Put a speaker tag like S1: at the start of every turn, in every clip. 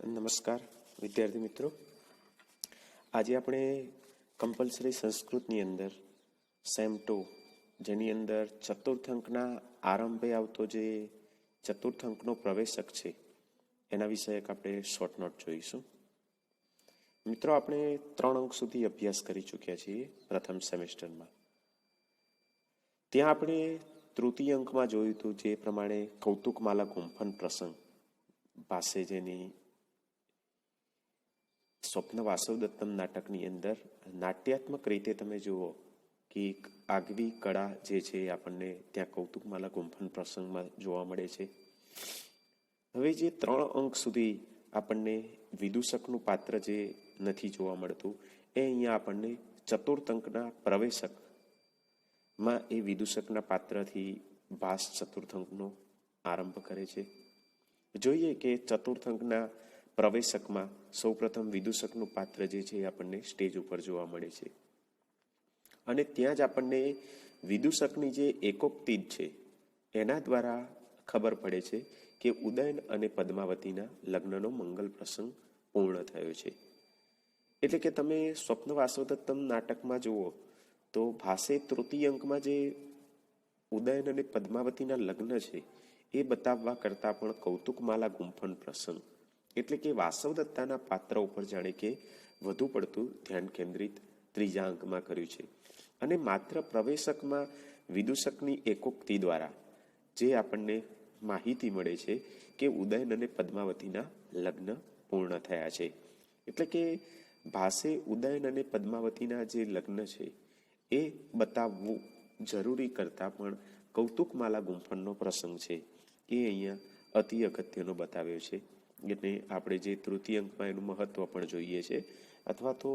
S1: નમસ્કાર વિદ્યાર્થી મિત્રો, આજે આપણે કમ્પલસરી સંસ્કૃતની અંદર સેમ 2 જેની અંદર ચતુર્થ અંકના આરંભે આવતો જે ચતુર્થ અંકનો પ્રવેશક છે એના વિશે આપણે શોર્ટ નોટ જોઈશું. મિત્રો, આપણે 3 અંક સુધી અભ્યાસ કરી ચૂક્યા છીએ પ્રથમ સેમેસ્ટરમાં. ત્યાં આપણે તૃતીય અંકમાં જોયું હતું જે પ્રમાણે કૌતુકમાલા ગુંફન પ્રસંગ પાસે જેની સ્વપ્ન વાસવદત્તમ નાટકની અંદર નાટ્યાત્મક રીતે તમે જુઓ કે એક આગવી કળા જે છે આપણને ત્યાં કૌતુકમાલા ગુંફન પ્રસંગમાં જોવા મળે છે. હવે જે 3 અંક સુધી આપણને વિદૂષકનું પાત્ર જે નથી જોવા મળતું એ અહીંયા આપણને ચતુર્થ અંકના પ્રવેશકમાં એ વિદૂષકના પાત્રથી ભાસ ચતુર્થ અંકનો આરંભ કરે છે. જોઈએ કે ચતુર્થ અંકના પ્રવેશકમાં સૌપ્રથમ વિદૂષકનું પાત્ર જે છે એ આપણને સ્ટેજ ઉપર જોવા મળે છે અને ત્યાં જ આપણને વિદૂષકની જે એકોક્તિ છે એના દ્વારા ખબર પડે છે કે ઉદયન અને પદ્માવતીના લગ્નનો મંગલ પ્રસંગ પૂર્ણ થયો છે. એટલે કે તમે સ્વપ્ન વાસવદત્તમ નાટકમાં જુઓ તો ભાસે તૃતીય અંકમાં જે ઉદયન અને પદ્માવતીના લગ્ન છે એ બતાવવા કરતાં પણ કૌતુકમાલા ગુંફન પ્રસંગ એટલે કે વાસવદત્તાના પાત્ર ઉપર જાણે કે વધુ પડતું ધ્યાન કેન્દ્રિત ત્રીજા અંકમાં કર્યું છે. અને માત્ર પ્રવેશકમાં વિદૂષકની એકોક્તિ દ્વારા જે આપણને માહિતી મળે છે કે ઉદયન અને પદ્માવતીના લગ્ન પૂર્ણ થયા છે. એટલે કે ભાસે ઉદયન અને પદ્માવતીના જે લગ્ન છે એ બતાવવું જરૂરી કરતાં પણ કૌતુકમાલા ગુંફનનો પ્રસંગ છે એ અહીંયા અતિ અગત્યનો બતાવ્યો છે. એટલે આપણે જે તૃતીય અંકમાં એનું મહત્વ પણ જોઈએ છે, અથવા તો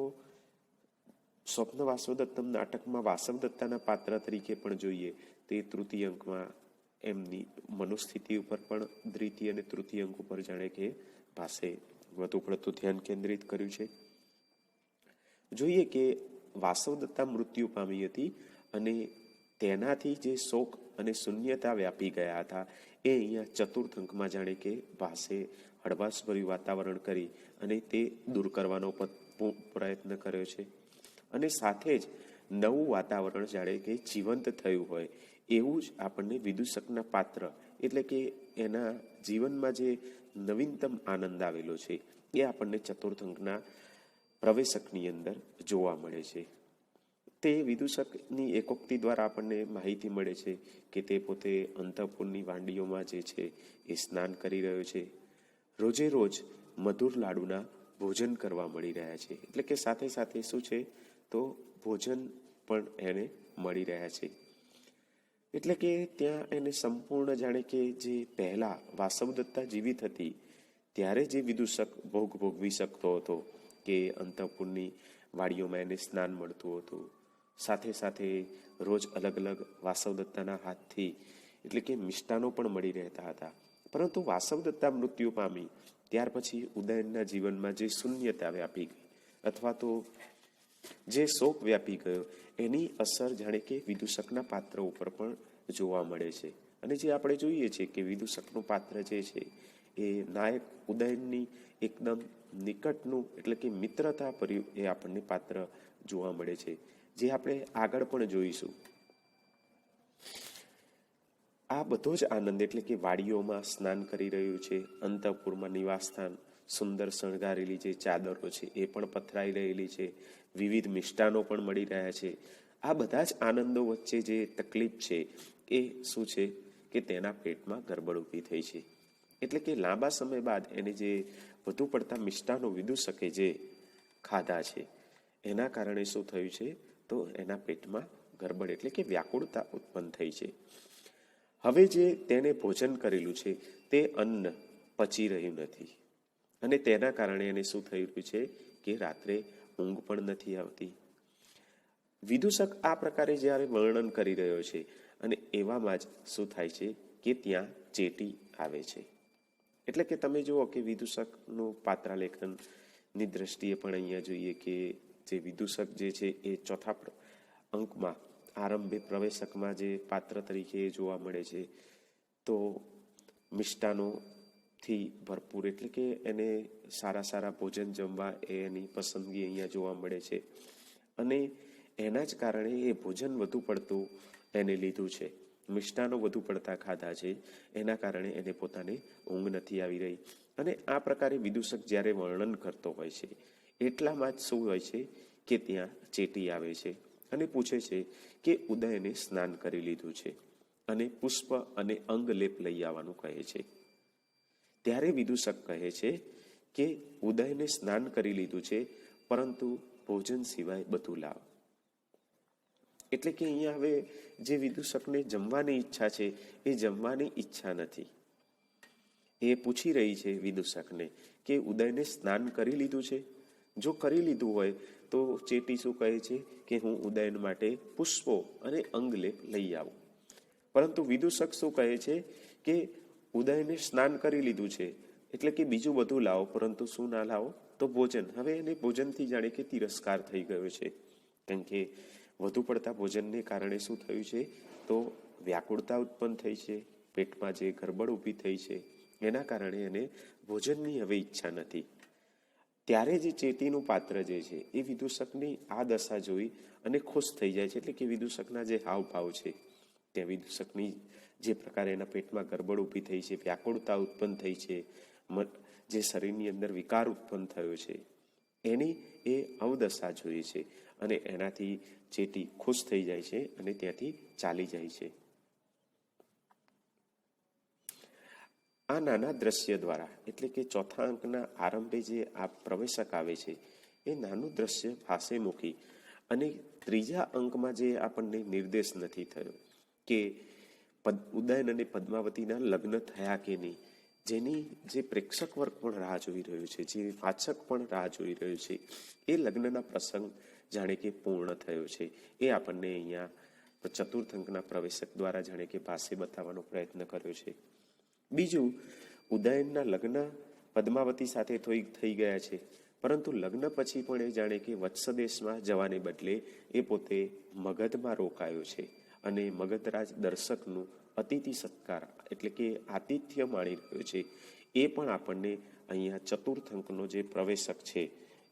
S1: સ્વપ્ન વાસવદત્તમ નાટકમાં વાસવદત્તાના પાત્ર તરીકે પણ જોઈએ તે તૃતીય અંકમાં એમની મનોસ્થિતિ ઉપર પણ દ્વિતીય અને તૃતીય અંક ઉપર જાણે કે ભાસે વધુ પડતું ધ્યાન કેન્દ્રિત કર્યું છે. જોઈએ કે વાસવદત્તા મૃત્યુ પામી હતી અને તેનાથી જે શોક અને શૂન્યતા વ્યાપી ગયા હતા એ અહીંયા ચતુર્થ અંકમાં જાણે કે ભાસે હળવાશભર્યું વાતાવરણ કરી અને તે દૂર કરવાનો પ્રયત્ન કર્યો છે. અને સાથે જ નવું વાતાવરણ જાણે કે જીવંત થયું હોય એવું જ આપણને વિદૂષકના પાત્ર એટલે કે એના જીવનમાં જે નવીનતમ આનંદ આવેલો છે એ આપણને ચતુર્થ અંકના પ્રવેશકની અંદર જોવા મળે છે. તે વિદૂષકની એકોક્તિ દ્વારા આપણને માહિતી મળે છે કે તે પોતે અંતઃપુરની વાંડીઓમાં જે છે એ સ્નાન કરી રહ્યો છે. રોજે રોજ મધુર લાડુના ભોજન કરવા મળી રહ્યા છે. એટલે કે સાથે સાથે શું છે તો ભોજન પણ એને મળી રહ્યા છે. એટલે કે ત્યાં એને સંપૂર્ણ જાણે કે જે પહેલાં વાસવદત્તા જીવિત હતી ત્યારે જે વિદૂષક ભોગ ભોગવી શકતો હતો કે અંતઃપુરની વાડીઓમાં એને સ્નાન મળતું હતું, સાથે સાથે રોજ અલગ અલગ વાસવદત્તાના હાથથી એટલે કે મિષ્ટાનો પણ મળી રહેતા હતા. પરંતુ વાસવદત્તા મૃત્યુ પામી ત્યાર પછી ઉદયનના જીવનમાં જે શૂન્યતા વ્યાપી ગઈ અથવા તો જે શોક વ્યાપી ગયો એની અસર જાણે કે વિદૂષકના પાત્ર ઉપર પણ જોવા મળે છે. અને જે આપણે જોઈએ છીએ કે વિદૂષકનું પાત્ર જે છે એ નાયક ઉદયનની એકદમ નિકટનું એટલે કે મિત્રતા ભર્યું એ આપણને પાત્ર જોવા મળે છે, જે આપણે આગળ પણ જોઈશું. આ બધો જ આનંદ એટલે કે વાડીઓમાં સ્નાન કરી રહ્યું છે, અંતઃપુરમાં નિવાસસ્થાન, સુંદર શણગારેલી જે ચાદરો છે એ પણ પથરાઈ રહેલી છે, વિવિધ મિષ્ટાનો પણ મળી રહ્યા છે. આ બધા જ આનંદો વચ્ચે જે તકલીફ છે એ શું છે કે તેના પેટમાં ગરબડ ઊભી થઈ છે. એટલે કે લાંબા સમય બાદ એને જે વધુ પડતા મિષ્ટાનો વિદૂષકે જે ખાધા છે એના કારણે શું થયું છે તો એના પેટમાં ગરબડ એટલે કે વ્યાકુળતા ઉત્પન્ન થઈ છે. હવે જે તેણે ભોજન કરેલું છે તે અન્ન પચી રહ્યું નથી અને તેના કારણે એને શું થઈ રહ્યું છે કે રાત્રે ઊંઘ પણ નથી આવતી. વિદૂષક આ પ્રકારે જ્યારે વર્ણન કરી રહ્યો છે અને એવામાં જ શું થાય છે કે ત્યાં ચેટી આવે છે. એટલે કે તમે જુઓ કે વિદૂષકનું પાત્રાલેખનની દ્રષ્ટિએ પણ અહીંયા જોઈએ કે જે વિદૂષક જે છે એ ચોથા અંકમાં આરંભે પ્રવેશકમાં જે પાત્ર તરીકે જોવા મળે છે તો મિષ્ટાનો થી ભરપૂર, એટલે કે એને સારા સારા ભોજન જમવા એની પસંદગી અહીંયા જોવા મળે છે. અને એના જ કારણે એ ભોજન વધુ પડતું એને લીધું છે, મિષ્ટાનો વધુ પડતા ખાધા છે, એના કારણે એને પોતાને ઊંઘ નથી આવી રહી. અને આ પ્રકારે વિદૂષક જ્યારે વર્ણન કરતો હોય છે એટલામાં જ શું હોય છે કે ત્યાં ચેટી આવે છે અને પૂછે છે કે ઉદયને સ્નાન કરી લીધું છે અને પુષ્પ અને અંગ લેપ લઈ આવવાનું કહે છે. ત્યારે વિદૂષક કહે છે કે ઉદયને સ્નાન કરી લીધું છે, પરંતુ ભોજન સિવાય બધું લાવ. એટલે કે અહીંયા હવે જે વિદૂષકને જમવાની ઈચ્છા છે એ જમવાની ઈચ્છા નથી. એ પૂછી રહી છે વિદૂષકને કે ઉદયને સ્નાન કરી લીધું છે. જો કરી લીધું હોય તો ચેટી શું કહે છે કે હું ઉદયન માટે પુષ્પો અને અંગલેપ લઈ આવું. પરંતુ વિદૂષક શું કહે છે કે ઉદયને સ્નાન કરી લીધું છે એટલે કે બીજું બધું લાવો, પરંતુ શું ના લાવો તો ભોજન. હવે એને ભોજનથી જાણે કે તિરસ્કાર થઈ ગયો છે, કેમ કે વધુ પડતા ભોજનને કારણે શું થયું છે તો વ્યાકુળતા ઉત્પન્ન થઈ છે, પેટમાં જે ગરબડ ઊભી થઈ છે એના કારણે એને ભોજનની હવે ઈચ્છા નથી. ત્યારે જે ચેટીનું પાત્ર જે છે એ વિદૂષકની આ દશા જોઈ અને ખુશ થઈ જાય છે. એટલે કે વિદૂષકના જે હાવભાવ છે, ત્યાં વિદૂષકની જે પ્રકારે એના પેટમાં ગરબડ ઊભી થઈ છે, વ્યાકુળતા ઉત્પન્ન થઈ છે, જે શરીરની અંદર વિકાર ઉત્પન્ન થયો છે, એની એ અવદશા જોઈએ છે અને એનાથી ચેટી ખુશ થઈ જાય છે અને ત્યાંથી ચાલી જાય છે. આ નાના દ્રશ્ય દ્વારા, એટલે કે ચોથા અંકના આરંભે જે આ પ્રવેશક આવે છે એ નાનું દ્રશ્ય પાસે મૂકી અને ત્રીજા અંકમાં જે આપણને નિર્દેશ નથી થયો કે ઉદયન અને પદ્માવતીના લગ્ન થયા કે નહીં, જેની જે પ્રેક્ષક વર્ગ પણ રાહ જોઈ રહ્યું છે, જે વાચક પણ રાહ જોઈ રહ્યું છે, એ લગ્નના પ્રસંગ જાણે કે પૂર્ણ થયો છે, એ આપણને અહીંયા ચતુર્થ અંકના પ્રવેશક દ્વારા જાણે કે પાસે બતાવવાનો પ્રયત્ન કર્યો છે. બીજું, ઉદયનના લગ્ન પદ્માવતી સાથે થઈ ગયા છે, પરંતુ લગ્ન પછી પણ એ જાણે કે વત્સદેશમાં જવાને બદલે એ પોતે મગધમાં રોકાયો છે અને મગધરાજ દર્શકનું અતિથિ સત્કાર એટલે કે આતિથ્ય માણી રહ્યો છે. એ પણ આપણને અહીંયા ચતુર્થ અંકનો જે પ્રવેશક છે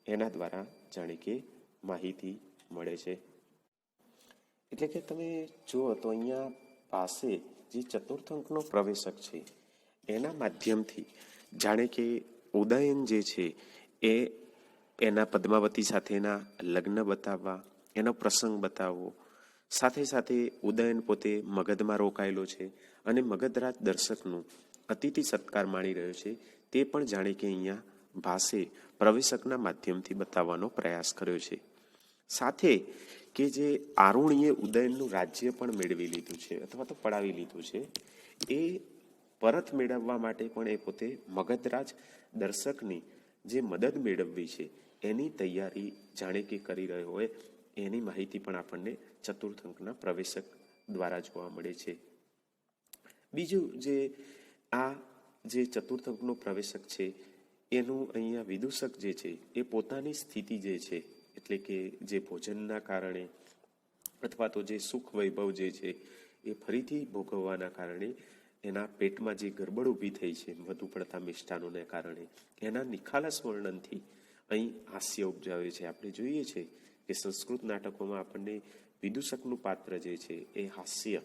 S1: એના દ્વારા જાણે કે માહિતી મળે છે. એટલે કે તમે જુઓ તો અહીંયા પાસે જે ચતુર્થ અંકનો પ્રવેશક છે એના માધ્યમથી જાણે કે ઉદયન જે છે એ એના પદ્માવતી સાથેના લગ્ન બતાવવા, એનો પ્રસંગ બતાવવો, સાથે સાથે ઉદયન પોતે મગધમાં રોકાયેલો છે અને મગધરાજ દર્શકનું અતિથિ સત્કાર માણી રહ્યો છે, તે પણ જાણે કે અહીંયા ભાસે પ્રવેશકના માધ્યમથી બતાવવાનો પ્રયાસ કર્યો છે. સાથે કે જે આરુણીએ ઉદયનનું રાજ્ય પણ મેળવી લીધું છે અથવા તો પડાવી લીધું છે, એ પરત મેળવવા માટે પણ એ પોતે મગધરાજ દર્શકની જે મદદ મેળવવી છે એની તૈયારી જાણે કે કરી રહ્યો હોય, એની માહિતી પણ આપણને ચતુર્થ અંકના પ્રવેશક દ્વારા જોવા મળે છે. બીજું, જે ચતુર્થ અંકનો પ્રવેશક છે એનું અહીંયા વિદૂષક જે છે એ પોતાની સ્થિતિ જે છે, એટલે કે જે ભોજનના કારણે અથવા તો જે સુખ વૈભવ જે છે એ ફરીથી ભોગવવાના કારણે એના પેટમાં જે ગરબડ ઊભી થઈ છે વધુ પડતા મિષ્ટાનોને કારણે, એના નિખાલસ વર્ણનથી અહીં હાસ્ય ઉપજાવે છે. આપણે જોઈએ છે કે સંસ્કૃત નાટકોમાં આપણને વિદૂષકનું પાત્ર જે છે એ હાસ્ય,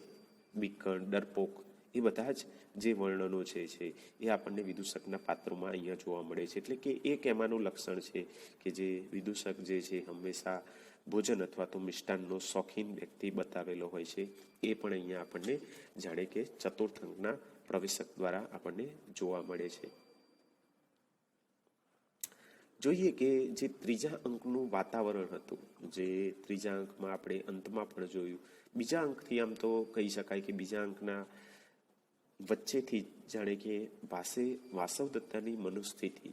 S1: બીકણ, ડરપોક, એ બધા જ જે વર્ણનો છે એ આપણને વિદૂષકના પાત્રોમાં અહીંયા જોવા મળે છે. એટલે કે એક એમાંનું લક્ષણ છે કે જે વિદૂષક જે છે હંમેશા ભોજન અથવા તો મિષ્ટાનનો શોખીન વ્યક્તિ બતાવેલો હોય છે, એ પણ અહીંયા આપણને જાણે કે ચતુર્થ અંકના પ્રવેશક દ્વારા આપણને જોવા મળે છે. જોઈએ કે જે ત્રીજા અંકનું વાતાવરણ હતું, જે ત્રીજા અંકમાં આપણે અંતમાં પણ જોયું, બીજા અંકથી આમ તો કહી શકાય કે બીજા અંકના વચ્ચેથી જાણે કે ભાસે વાસવદત્તાની મનુસ્થિતિ,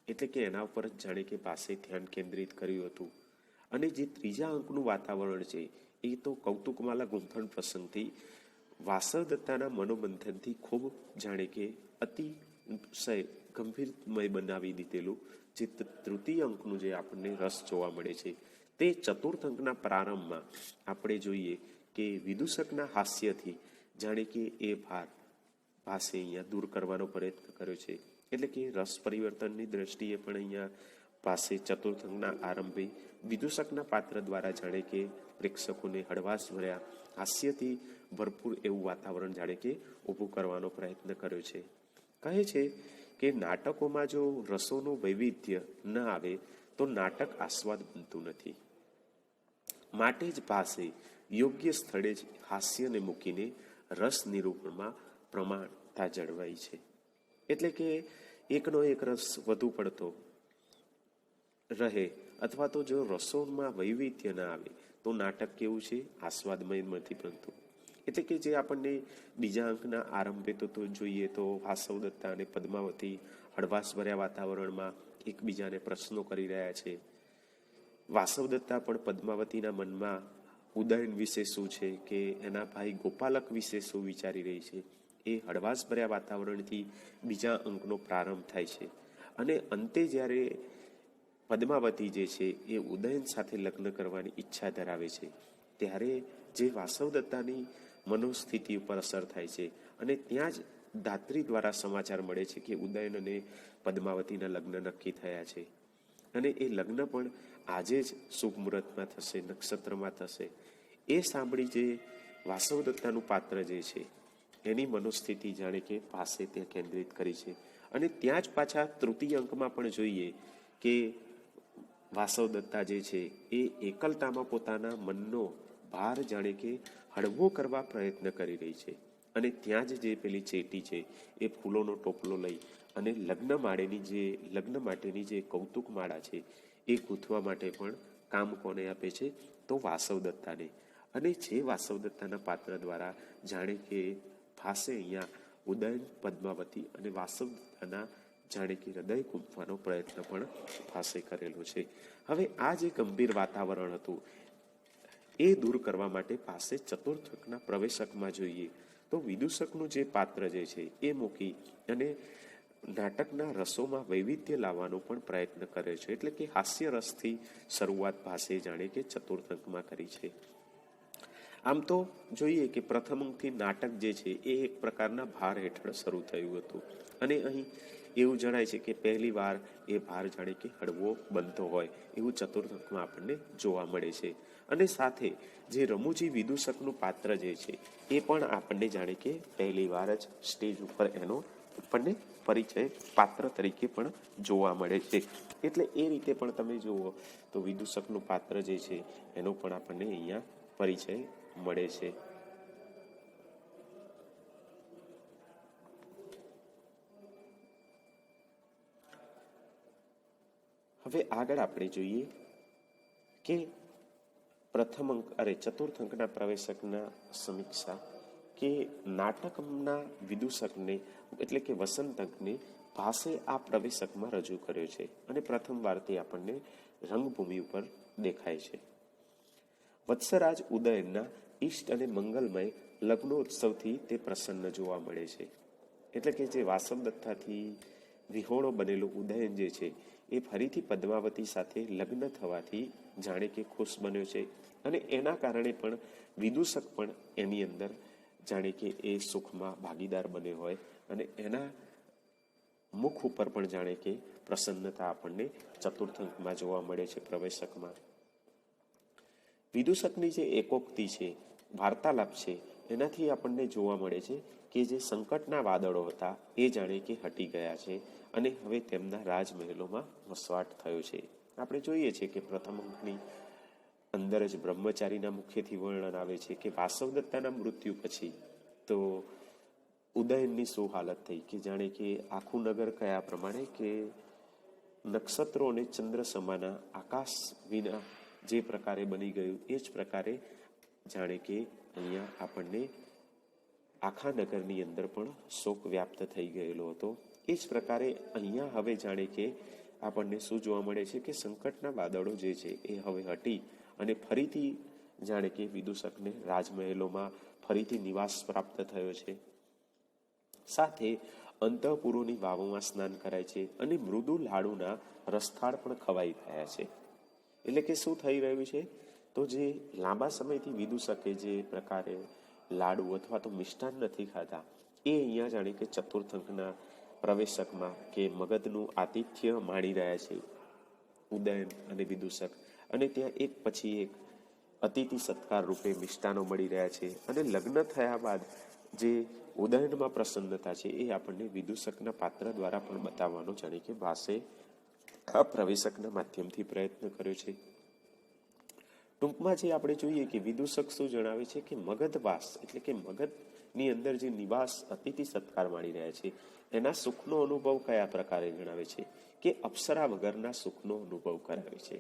S1: એટલે કે એના ઉપર જ જાણે કે ભાસે ધ્યાન કેન્દ્રિત કર્યું હતું. અને જે ત્રીજા અંકનું વાતાવરણ છે એ તો કૌતુકમાલા ગુંફણ પ્રસંગથી વાસવદત્તાના મનોમંથનથી ખૂબ જાણે કે અતિશય ગંભીરમય બનાવી દીધેલું જે તૃતીય અંકનું જે આપણને રસ જોવા મળે છે, તે ચતુર્થ અંકના પ્રારંભમાં આપણે જોઈએ કે વિદૂષકના હાસ્યથી જાણે કે એ ભાર પાસે અહીંયા દૂર કરવાનો પ્રયત્ન કર્યો છે. એટલે કે રસ પરિવર્તનની દ્રષ્ટિએ પણ અહીંયા પાસે ચતુર્થંગના આરંભે વિદૂષકના પાત્ર દ્વારા જાણે કે પ્રેક્ષકોને હળવાશ ભર્યા હાસ્યથી ભરપૂર એવું વાતાવરણ જાણે કે ઊભું કરવાનો પ્રયત્ન કર્યો છે. કહે છે કે નાટકોમાં જો રસોનું વૈવિધ્ય ન આવે તો નાટક આસ્વાદ બનતું નથી. માટે જ પાસે યોગ્ય સ્થળે જ હાસ્યને મૂકીને રસ નિરૂપણમાં પ્રમાણતા જળવાઈ છે. એટલે કે એકનો એક રસ વધુ પડતો રહે અથવા તો જો રસોમાં વૈવિધ્ય ના આવે તો નાટક કેવું છે, આસ્વાદમય નથી બનતું. એટલે કે જે આપણને બીજા અંકના આરંભે તો જોઈએ તો વાસવદત્તા અને પદ્માવતી હળવાશભર્યા વાતાવરણમાં એકબીજાને પ્રશ્નો કરી રહ્યા છે. વાસવદત્તા પણ પદ્માવતીના મનમાં ઉદયન વિશે શું છે કે એના ભાઈ ગોપાલક વિશે શું વિચારી રહી છે, એ હળવાશભર્યા વાતાવરણથી બીજા અંકનો પ્રારંભ થાય છે. અને અંતે જ્યારે પદ્માવતી જે છે એ ઉદયન સાથે લગ્ન કરવાની ઈચ્છા ધરાવે છે ત્યારે જે વાસવદત્તાની મનોસ્થિતિ ઉપર અસર થાય છે અને ત્યાં જ ધાત્રી દ્વારા સમાચાર મળે છે કે ઉદયન અને પદ્માવતીના લગ્ન નક્કી થયા છે અને એ લગ્ન પણ આજે જ શુભ મુહૂર્તમાં થશે, નક્ષત્રમાં થશે. એ સાંભળી જે વાસવદત્તાનું પાત્ર જે છે એની મનોસ્થિતિ જાણે કે પાસે ત્યાં કેન્દ્રિત કરી છે. અને ત્યાં જ પાછા તૃતીય અંકમાં પણ જોઈએ કે વાસવદત્તા જે છે એ એકલતામાં પોતાના મનનો ભાર જાણે કે હળવો કરવા પ્રયત્ન કરી રહી છે. અને ત્યાં જ જે પેલી ચેટી છે એ ફૂલોનો ટોપલો લઈ અને લગ્ન માટેની જે કૌતુક માળા છે એ ગૂંથવા માટે પણ કામ કોને આપે છે તો વાસવદત્તાને. અને જે વાસવદત્તાના પાત્ર દ્વારા જાણે કે પાસે અહીંયા ઉદયન, પદ્માવતી અને વાસવદત્તાના જાણે કે હૃદય કૂંપવાનો પ્રયત્ન પણ પાસે કરેલો છે. હવે આ જે ગંભીર વાતાવરણ હતું એ દૂર કરવા માટે પાસે ચતુર્થકના પ્રવેશકમાં જોઈએ તો વિદૂષકનું જે પાત્ર જે છે એ મૂકી અને નાટકના રસોમાં વૈવિધ્ય લાવવાનો પણ પ્રયત્ન કરે છે. એટલે કે હાસ્ય રસથી શરૂઆત પાસે જાણે કે ચતુર્થંકમાં કરી છે. આમ તો જોઈએ કે પ્રથમ અંકથી નાટક જે છે એ એક પ્રકારના ભાર હેઠળ શરૂ થયું હતું અને અહીં એવું જણાય છે કે પહેલી વાર એ ભાર જાણે કે હળવો બનતો હોય એવું ચતુર્થંકમાં આપણને જોવા મળે છે. અને સાથે જે રમૂજી વિદૂષકનું પાત્ર જે છે એ પણ આપણને જાણે કે પહેલી વાર જ સ્ટેજ ઉપર એનો આપણને પરિચય પાત્ર તરીકે પણ જોવા મળે છે. એટલે એ રીતે પણ તમે જુઓ તો વિદૂષકનું પાત્ર જે છે એનો પણ આપણને અહીંયા પરિચય મળે છે. હવે આગળ આપણે જોઈએ કે ચતુર્થ અંકના પ્રવેશકના સમીક્ષા કે નાટકના વિદૂષકને એટલે કે વસંત અંકને પાસે આ પ્રવેશકમાં રજૂ કર્યો છે અને પ્રથમ વાર તે આપણને રંગભૂમિ ઉપર દેખાય છે. વત્સરાજ ઉદયનના ઈષ્ટ અને મંગલમય લગ્નોત્સવથી તે પ્રસન્ન જોવા મળે છે. એટલે કે જે વાસવદત્તાથી વિહોણો બનેલો ઉદયન જે છે એ ફરીથી પદ્માવતી સાથે લગ્ન થવાથી જાણે કે ખુશ બન્યો છે અને એના કારણે પણ વિદૂષક પણ એની અંદર જાણે કે એ સુખમાં ભાગીદાર બન્યો હોય અને એના મુખ ઉપર પણ જાણે કે પ્રસન્નતા આપણને ચતુર્થંકમાં જોવા મળે છે પ્રવેશકમાં. વિદૂષકની જે એકોક્તિ છે, વાર્તાલાપ છે, એનાથી આપણને જોવા મળે છે કે જે સંકટના વાદળો હતા એ જાણે કે હટી ગયા છે અને હવે તેમના રાજમહેલોમાં વસવાટ થયો છે. આપણે જોઈએ છીએ કે પ્રથમ અંકની અંદર જ બ્રહ્મચારીના મુખેથી વર્ણન આવે છે કે વાસવદત્તાના મૃત્યુ પછી તો ઉદયનની શું હાલત થઈ કે જાણે કે આખું નગર કયા પ્રમાણે કે નક્ષત્રો અને ચંદ્ર સમાના આકાશ વિના જે પ્રકારે બની ગયું એ જ પ્રકારે જાણે કે અહીંયા આપણને આખા નગરની અંદર પણ શોક વ્યાપ્ત થઈ ગયેલો હતો. એ જ પ્રકારે અહીંયા હવે જાણે કે આપણને શું જોવા મળે છે કે સંકટના વાદળો જે છે એ હવે હટી અને ફરીથી જાણે કે વિદૂષકને રાજમહેલોમાં ફરીથી નિવાસ પ્રાપ્ત થયો છે. સાથે અંતઃપુરોની વાવોમાં સ્નાન કરાય છે અને મૃદુ લાડુના રસથાળ પણ ખવાઈ રહ્યા છે. એટલે કે શું થઈ રહ્યું છે તો જે લાંબા સમયથી વિદૂષકે જે પ્રકારે લાડુ અથવા તો મિષ્ટાન નથી ખાતા એ અહીંયા જાણે કે ચતુર્થ અંકના પ્રવેશકમાં કે મગધનું આતિથ્ય માણી રહ્યા છે ઉદયન અને વિદૂષક, અને ત્યાં એક પછી એક અતિથિ સત્કાર રૂપે મિષ્ટાનો મળી રહ્યા છે. અને લગ્ન થયા બાદ જે ઉદયનમાં પ્રસન્નતા છે એ આપણને વિદૂષકના પાત્ર દ્વારા પણ બતાવવાનો જાણે કે ભાસે આ પ્રવેશકના માધ્યમથી પ્રયત્ન કર્યો છે. ટૂંકમાં જે આપણે જોઈએ કે વિદૂષક શું જણાવે છે કે મગધવાસ એટલે કે મગધની અંદર જે નિવાસ અતિથિ સત્કાર માણી રહ્યા છે એના સુખનો અનુભવ કયા પ્રકારે જણાવે છે કે અપ્સરા વગરના સુખનો અનુભવ કરાવે છે.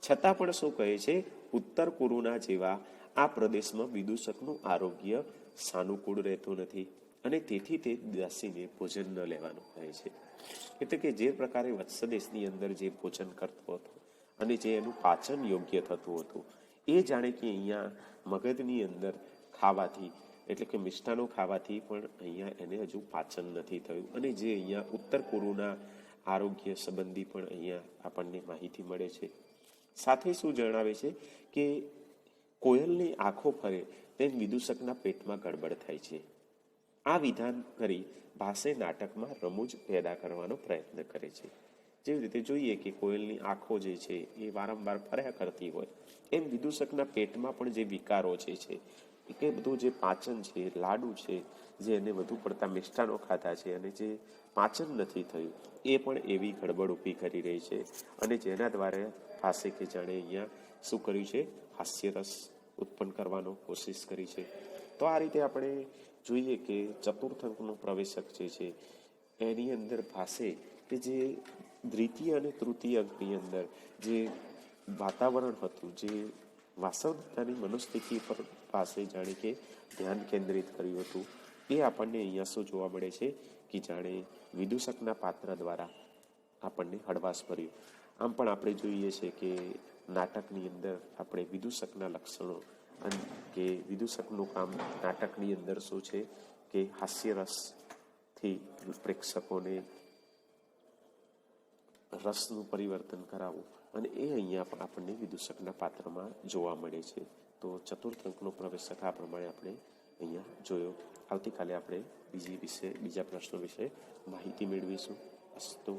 S1: છતાં પણ શું કહે છે, ઉત્તર કુરુના જેવા આ પ્રદેશમાં વિદૂષકનું આરોગ્ય સાનુકૂળ રહેતું નથી અને તેથી તે દાસીને ભોજન ન લેવાનું કહે છે. એટલે કે જે પ્રકારે વત્સદેશની અંદર જે ભોજન કરતો હતો અને જે એનું પાચન યોગ્ય થતું હતું એ જાણે કે અહીંયા મગધની અંદર ખાવાથી એટલે કે મિષ્ટાનો ખાવાથી પણ અહીંયા એને હજુ પાચન નથી થયું. અને જે અહીંયા ઉત્તર કુરુના આરોગ્ય સંબંધી પણ અહીંયા આપણને માહિતી મળે છે. સાથે શું જણાવે છે કે કોયલની આંખો ફરે તેમ વિદૂષકના પેટમાં ગડબડ થાય છે. આ વિધાન કરી ભાસે નાટકમાં રમૂજ પેદા કરવાનો પ્રયત્ન કરે છે. જેવી રીતે જોઈએ કે કોયલની આંખો જે છે એ વારંવાર ફર્યા કરતી હોય એમ વિદૂષકના પેટમાં પણ જે વિકારો છે કે બધું જે પાચન છે, લાડુ છે, જે એને વધુ પડતા મિષ્ટાનો ખાધા છે અને જે પાચન નથી થયું એ પણ એવી ગડબડ ઊભી કરી રહી છે. અને જેના દ્વારા પાસે કે જાણે અહીંયા શું કર્યું છે, હાસ્યરસ ઉત્પન્ન કરવાનો કોશિશ કરી છે. તો આ રીતે આપણે જોઈએ કે ચતુર્થ અંકનો પ્રવેશક જે છે એની અંદર ભાસે કે જે દ્વિતીય અને તૃતીય અંકની અંદર જે વાતાવરણ હતું, જે વાસ્તવતાની મનોસ્થિતિ પર પાસે જાણે કે ધ્યાન કેન્દ્રિત કર્યું હતું એ આપણને અહીંયા શું જોવા મળે છે કે જાણે વિદૂષકના પાત્ર દ્વારા આપણને હળવાશ ભર્યું. આમ પણ આપણે જોઈએ છે કે નાટકની અંદર આપણે વિદૂષકના લક્ષણો અને કે વિદૂષકનું કામ નાટકની અંદર શું છે કે હાસ્યરસથી પ્રેક્ષકોને રસનું પરિવર્તન કરાવવું, અને એ અહીંયા પણ આપણને વિદૂષકના પાત્રમાં જોવા મળે છે. તો ચતુર્થ અંકનો પ્રવેશક આ પ્રમાણે આપણે અહીંયા જોયો. આવતીકાલે આપણે બીજા પ્રશ્નો વિશે માહિતી મેળવીશું. અસ્તુ.